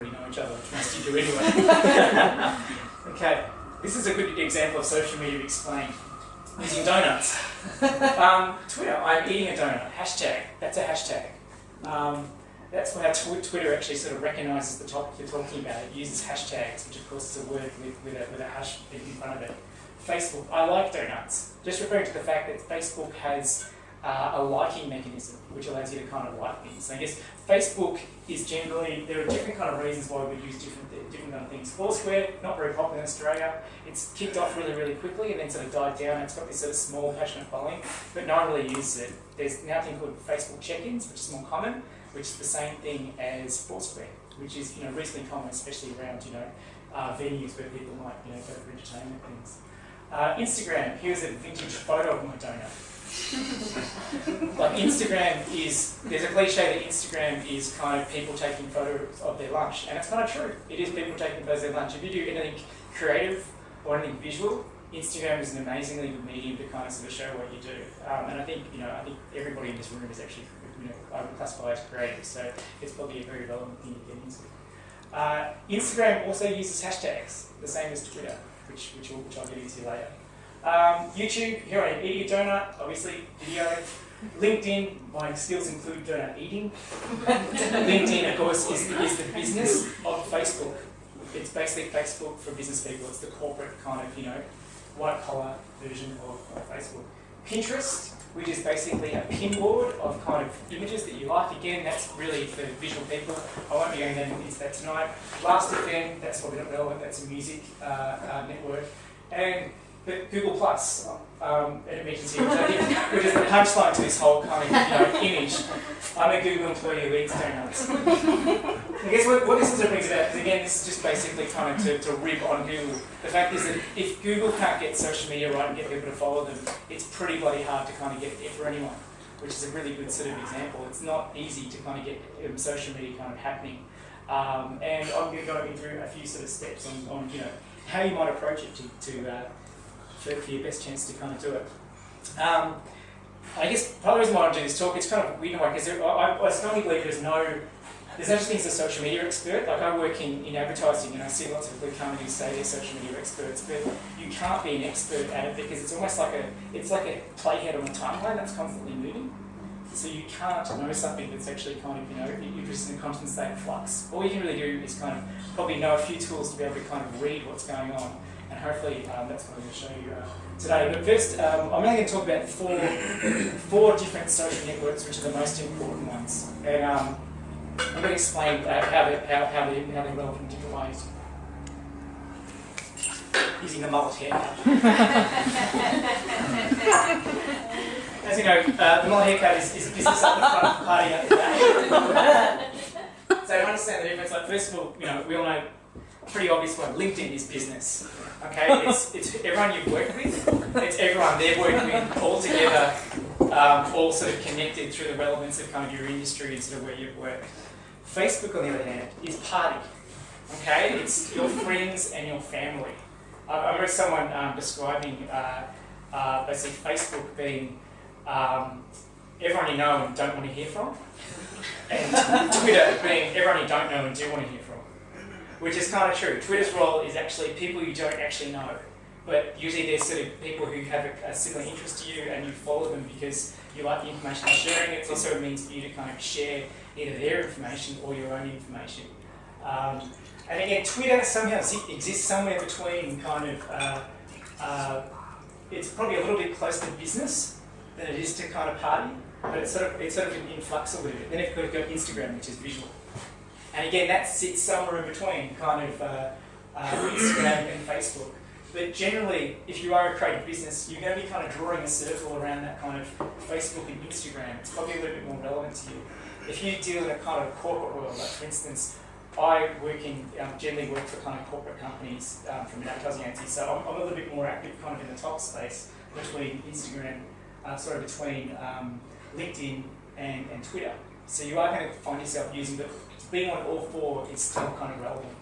We know each other, which most you do anyway. Okay, this is a good example of social media explained using donuts. Twitter, I'm eating a donut, hashtag, that's a hashtag. That's how Twitter actually sort of recognises the topic you're talking about. It uses hashtags, which of course is a word with a hash in front of it. Facebook, I like donuts. Just referring to the fact that Facebook has a liking mechanism, which allows you to kind of like things. So I guess Facebook is generally, there are different kind of reasons why we use different kind of things. Foursquare, not very popular in Australia. It's kicked off really, really quickly and then sort of died down. It's got this sort of small, passionate following, but no one really uses it. There's now a thing called Facebook check-ins, which is more common, which is the same thing as Foursquare, which is reasonably common, especially around venues where people might go for entertainment things. Instagram, here's a vintage photo of my donut. Like Instagram is, there's a cliche that Instagram is kind of people taking photos of their lunch, and it's kind of true. It is people taking photos of their lunch. If you do anything creative or anything visual, Instagram is an amazingly good medium to kind of sort of show what you do. And I think everybody in this room is actually I would classify as creative, so it's probably a very relevant thing to get into. Instagram also uses hashtags, the same as Twitter, which I'll get into later. YouTube, here I am eating a donut, obviously video. LinkedIn, my skills include donut eating. LinkedIn, of course, is the business of Facebook. It's basically Facebook for business people. It's the corporate kind of, white-collar version of Facebook. Pinterest, which is basically a pinboard of kind of images that you like. Again, that's really for visual people. I won't be going into that tonight. Last.fm, that's probably not relevant, that's a music network. But Google Plus, it mentions here, which is the punchline to this whole kind of image. I'm a Google employee who eats donuts. I guess what this sort of brings about, because again, this is just basically kind of to rib on Google. The fact is that if Google can't get social media right and get people to follow them, it's pretty bloody hard to kind of get it for anyone, which is a really good sort of example. It's not easy to kind of get social media kind of happening. And I'm going to go through a few sort of steps on how you might approach it for your best chance to kind of do it. I guess part of the reason why I do this talk, it's kind of weird because I strongly believe there's no such thing as a social media expert. Like I work in advertising and I see lots of people come and say they're social media experts, but you can't be an expert at it because it's almost like a playhead on a timeline that's constantly moving. So you can't know something that's actually kind of, you're just in a constant state of flux. All you can really do is kind of probably know a few tools to be able to kind of read what's going on. And hopefully that's what I'm going to show you today. But first, I'm only going to talk about four different social networks, which are the most important ones. And I'm going to explain how they're relevant in different ways. Using the mullet haircut. As you know, the mullet haircut is a business at the front, party at the back. So to understand the difference, like first of all, we all know pretty obvious one, LinkedIn is business. Okay, it's everyone you've worked with, it's everyone they've worked with, all together, all sort of connected through the relevance of kind of your industry and sort of where you've worked. Facebook, on the other hand, is party. Okay, it's your friends and your family. I read someone describing basically Facebook being everyone you know and don't want to hear from, and Twitter being everyone you don't know and do want to hear from. Which is kind of true. Twitter's role is actually people you don't actually know, but usually they're sort of people who have a similar interest to you and you follow them because you like the information they're sharing. It's also a means for you to kind of share either their information or your own information. And again, Twitter somehow exists somewhere between kind of, it's probably a little bit closer to business than it is to kind of party, but it's sort of in flux a little bit. Then you've got Instagram, which is visual. And again, that sits somewhere in between kind of Instagram and Facebook. But generally, if you are a creative business, you're going to be kind of drawing a circle around that kind of Facebook and Instagram. It's probably a little bit more relevant to you. If you deal in a kind of corporate world, like for instance, I generally work for kind of corporate companies from an advertising agency, so I'm a little bit more active kind of in the top space between Instagram, between LinkedIn and Twitter. So you are going to find yourself using, but being on all four is still kind of relevant.